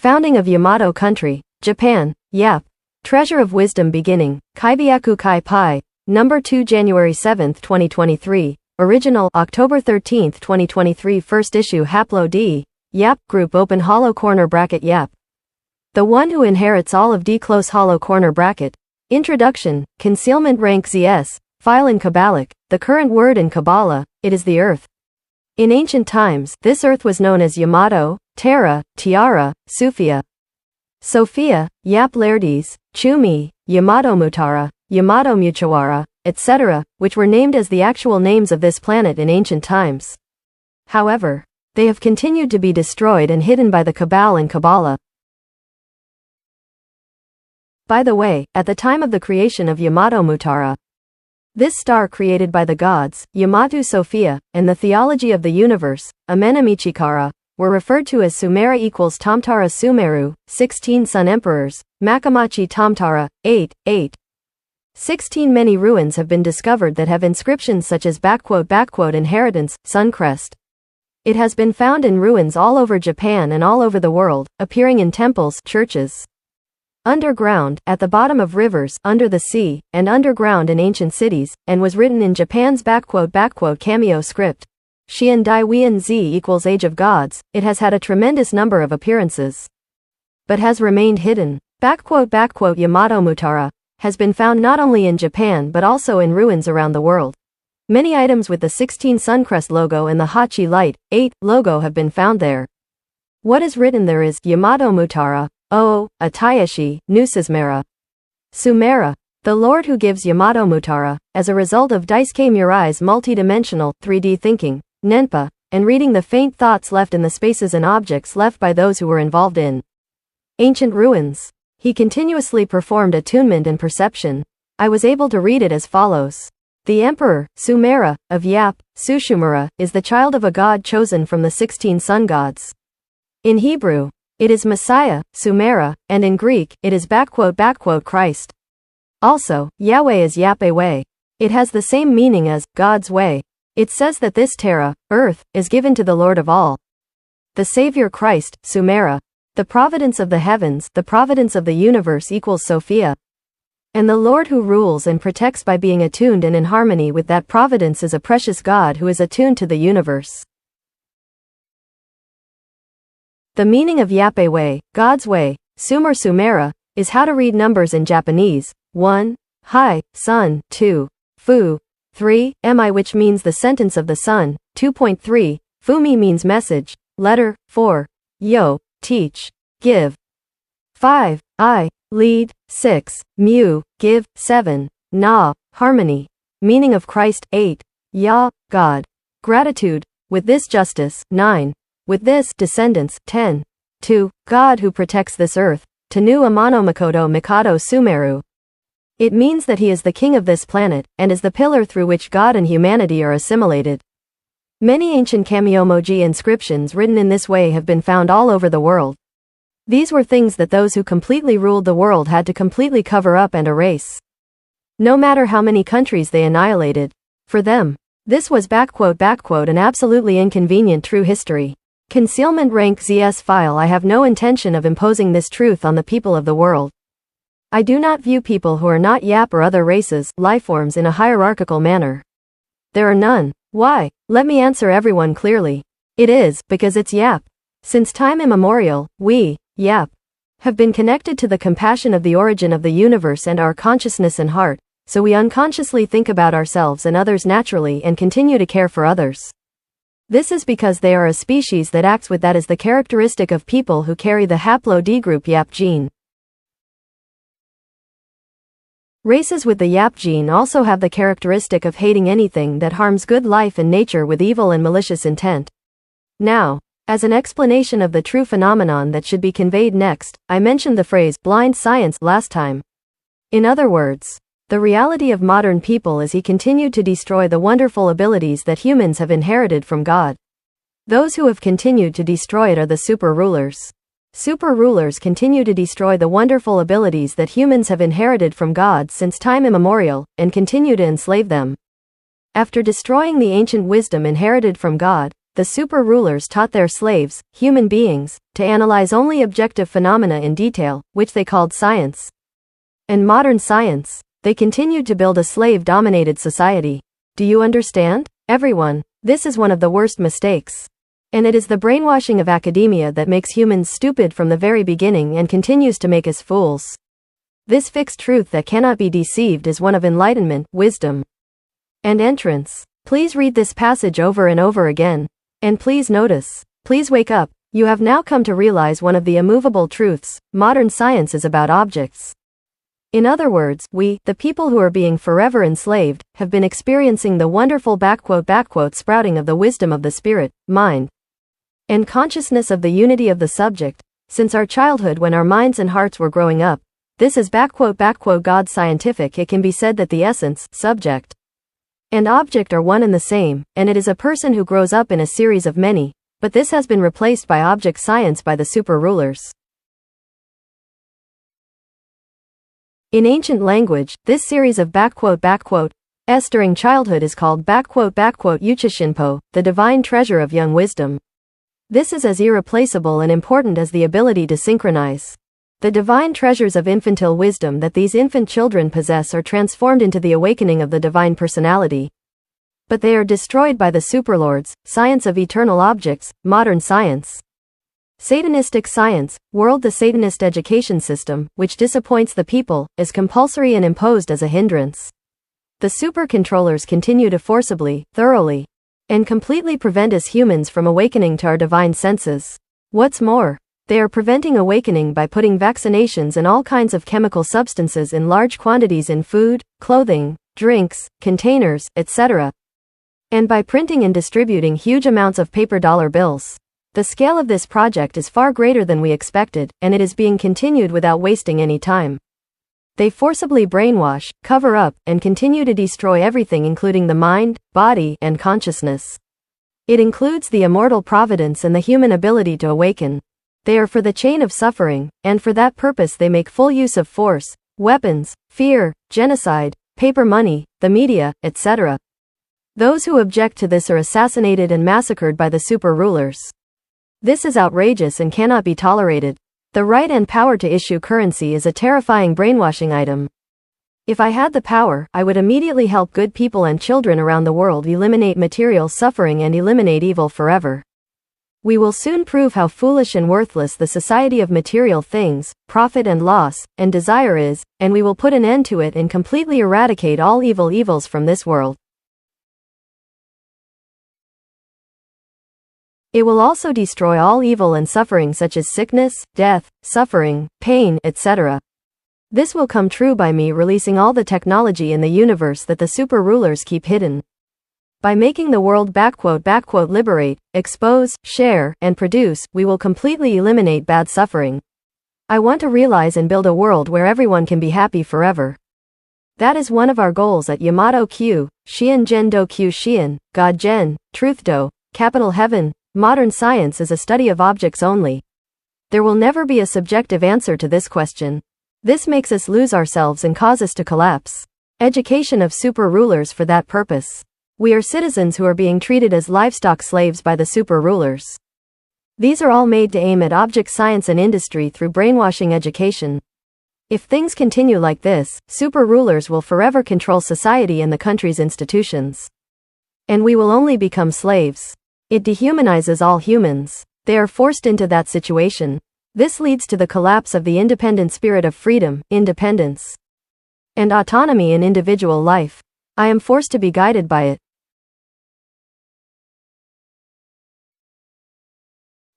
Founding of Yamato country, Japan, YAP. Treasure of wisdom beginning, Kaibyaku Kai Pai, number 2 January 7, 2023, original, October 13, 2023 first issue Haplo D, YAP group open hollow corner bracket YAP. The one who inherits all of D close hollow corner bracket. Introduction, concealment rank ZS, file in Kabbalic, the current word in Kabbalah, it is the earth. In ancient times, this earth was known as Yamato, Terra, Tiara, Sophia, Yap Laertes, Chumi, Yamato Mutara, Yamato Muchawara, etc., which were named as the actual names of this planet in ancient times. However, they have continued to be destroyed and hidden by the Kabbal and Kabbalah. By the way, at the time of the creation of Yamato Mutara, this star created by the gods, Yamato Sophia, and the theology of the universe, Amenamichikara, were referred to as Sumera equals Tamtara Sumeru, 16 Sun Emperors, Makamachi Tamtara, 8. 16 Many ruins have been discovered that have inscriptions such as "inheritance, Suncrest." It has been found in ruins all over Japan and all over the world, appearing in temples, churches, underground, at the bottom of rivers, under the sea, and underground in ancient cities, and was written in Japan's cameo script. Xian Dai Wian Z equals Age of Gods. It has had a tremendous number of appearances, but has remained hidden. Yamato Mutara has been found not only in Japan but also in ruins around the world. Many items with the 16 Suncrest logo and the Hachi Light 8 logo have been found there. What is written there is Yamato Mutara, Atayashi, Nusismera. Sumera, the Lord who gives Yamato Mutara, as a result of Daisuke Murai's multi-dimensional, 3D thinking, Nenpa, and reading the faint thoughts left in the spaces and objects left by those who were involved in ancient ruins. He continuously performed attunement and perception. I was able to read it as follows. The Emperor, Sumera, of Yap, Sushumura, is the child of a god chosen from the 16 sun gods. In Hebrew, it is Messiah, Sumera, and in Greek, it is Christ. Also, Yahweh is Yahweh. It has the same meaning as God's way. It says that this terra, earth, is given to the Lord of all. The Savior Christ, Sumera. The providence of the heavens, the providence of the universe equals Sophia. And the Lord who rules and protects by being attuned and in harmony with that providence is a precious God who is attuned to the universe. The meaning of Yahweh, God's way, Sumera, is how to read numbers in Japanese. 1. Hi, sun. 2. Fu. 3. Mi, which means the sentence of the sun. 2.3. Fumi means message. Letter. 4. Yo, teach. Give. 5. I, lead. 6. Mu, give. 7. Na, harmony. Meaning of Christ. 8. Ya, God. Gratitude. With this justice. 9. With this, descendants. 10. 2. God who protects this earth. Tanu Amano Makoto Mikado Sumeru. It means that he is the king of this planet, and is the pillar through which God and humanity are assimilated. Many ancient kamiomoji inscriptions written in this way have been found all over the world. These were things that those who completely ruled the world had to completely cover up and erase. No matter how many countries they annihilated. For them, this was an absolutely inconvenient true history. Concealment rank ZS file. I have no intention of imposing this truth on the people of the world. I do not view people who are not Yap or other races, lifeforms in a hierarchical manner. There are none. Why? Let me answer everyone clearly. It is, because it's Yap. Since time immemorial, we, Yap, have been connected to the compassion of the origin of the universe and our consciousness and heart, so we unconsciously think about ourselves and others naturally and continue to care for others. This is because they are a species that acts with that as the characteristic of people who carry the haplo D group YAP gene. Races with the YAP gene also have the characteristic of hating anything that harms good life and nature with evil and malicious intent. Now, as an explanation of the true phenomenon that should be conveyed next, I mentioned the phrase blind science last time. In other words, the reality of modern people is he continued to destroy the wonderful abilities that humans have inherited from God. Those who have continued to destroy it are the super rulers. Super rulers continue to destroy the wonderful abilities that humans have inherited from God since time immemorial, and continue to enslave them. After destroying the ancient wisdom inherited from God, the the super rulers taught their slaves, human beings, to analyze only objective phenomena in detail, which they called science. And modern science, they continued to build a slave-dominated society. Do you understand? Everyone, this is one of the worst mistakes. And it is the brainwashing of academia that makes humans stupid from the very beginning and continues to make us fools. This fixed truth that cannot be deceived is one of enlightenment, wisdom, and entrance. Please read this passage over and over again. And please notice. Please wake up. You have now come to realize one of the immovable truths. Modern science is about objects. In other words, we, the people who are being forever enslaved, have been experiencing the wonderful sprouting of the wisdom of the spirit, mind, and consciousness of the unity of the subject, since our childhood when our minds and hearts were growing up. This is God scientific. It can be said that the essence, subject, and object are one and the same, and it is a person who grows up in a series of many, but this has been replaced by object science by the super rulers. In ancient language, this series of s during childhood is called Uchishinpo, the divine treasure of young wisdom. This is as irreplaceable and important as the ability to synchronize. The divine treasures of infantile wisdom that these infant children possess are transformed into the awakening of the divine personality. But they are destroyed by the superlords, science of eternal objects, modern science. Satanistic science, world. The Satanist education system, which disappoints the people, is compulsory and imposed as a hindrance. The super controllers continue to forcibly, thoroughly, and completely prevent us humans from awakening to our divine senses. What's more, they are preventing awakening by putting vaccinations and all kinds of chemical substances in large quantities in food, clothing, drinks, containers, etc. And by printing and distributing huge amounts of paper dollar bills. The scale of this project is far greater than we expected, and it is being continued without wasting any time. They forcibly brainwash, cover up, and continue to destroy everything including the mind, body, and consciousness. It includes the immortal providence and the human ability to awaken. They are for the chain of suffering, and for that purpose they make full use of force, weapons, fear, genocide, paper money, the media, etc. Those who object to this are assassinated and massacred by the super rulers. This is outrageous and cannot be tolerated. The right and power to issue currency is a terrifying brainwashing item. If I had the power, I would immediately help good people and children around the world eliminate material suffering and eliminate evil forever. We will soon prove how foolish and worthless the society of material things, profit and loss, and desire is, and we will put an end to it and completely eradicate all evils from this world. It will also destroy all evil and suffering such as sickness, death, suffering, pain, etc. This will come true by me releasing all the technology in the universe that the super rulers keep hidden. By making the world liberate, expose, share, and produce, we will completely eliminate bad suffering. I want to realize and build a world where everyone can be happy forever. That is one of our goals at Yamato Q, Xian Gen Do Q Xian, God Gen, Truth Do, Capital Heaven. Modern science is a study of objects only. There will never be a subjective answer to this question. This makes us lose ourselves and cause us to collapse. Education of super rulers for that purpose. We are citizens who are being treated as livestock slaves by the super rulers. These are all made to aim at object science and industry through brainwashing education. If things continue like this, super rulers will forever control society and the country's institutions. And we will only become slaves. It dehumanizes all humans. They are forced into that situation. This leads to the collapse of the independent spirit of freedom, independence, and autonomy in individual life. I am forced to be guided by it.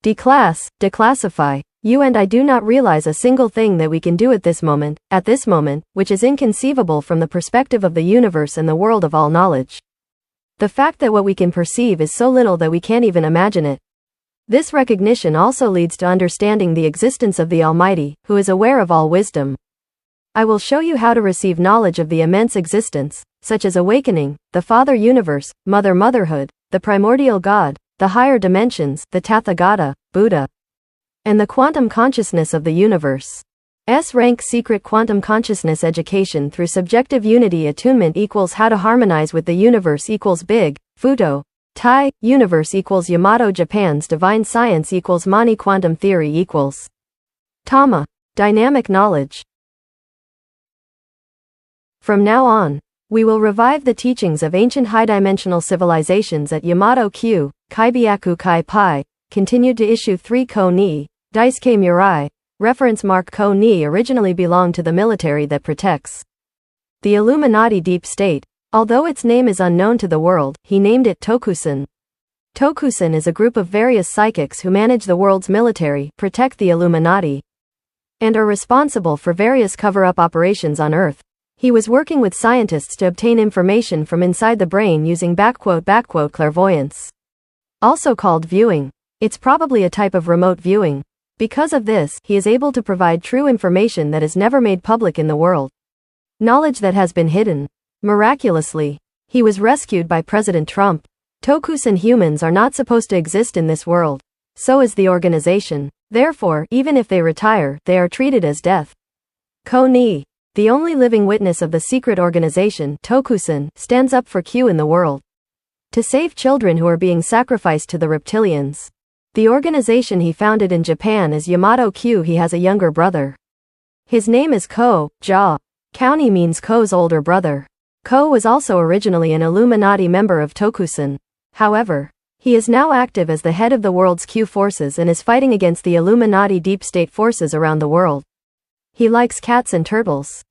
Declassify. You and I do not realize a single thing that we can do at this moment, which is inconceivable from the perspective of the universe and the world of all knowledge. The fact that what we can perceive is so little that we can't even imagine it. This recognition also leads to understanding the existence of the Almighty, who is aware of all wisdom. I will show you how to receive knowledge of the immense existence, such as awakening, the Father Universe, Motherhood, the primordial God, the higher dimensions, the Tathagata, Buddha, and the quantum consciousness of the universe. S-rank secret quantum consciousness education through subjective unity attunement equals how to harmonize with the universe equals big, Fudo, Tai, universe equals Yamato Japan's divine science equals Mani quantum theory equals Tama, dynamic knowledge. From now on, we will revive the teachings of ancient high-dimensional civilizations at Yamato Q, Kaibyaku Kai Pai, continued to issue 3 Ko Ni, Daisuke Murai, reference mark Ko Ni originally belonged to the military that protects the Illuminati deep state. Although its name is unknown to the world, he named it Tokusen. Tokusen is a group of various psychics who manage the world's military, protect the Illuminati, and are responsible for various cover-up operations on Earth. He was working with scientists to obtain information from inside the brain using clairvoyance. Also called viewing. It's probably a type of remote viewing. Because of this, he is able to provide true information that is never made public in the world. Knowledge that has been hidden. Miraculously, he was rescued by President Trump. Tokusen humans are not supposed to exist in this world. So is the organization. Therefore, even if they retire, they are treated as death. Ko Ni, the only living witness of the secret organization, Tokusen, stands up for Q in the world. To save children who are being sacrificed to the reptilians. The organization he founded in Japan is Yamato Q. He has a younger brother. His name is Ko, Ja. County means Ko's older brother. Ko was also originally an Illuminati member of Tokusen. However, he is now active as the head of the world's Q forces and is fighting against the Illuminati deep state forces around the world. He likes cats and turtles.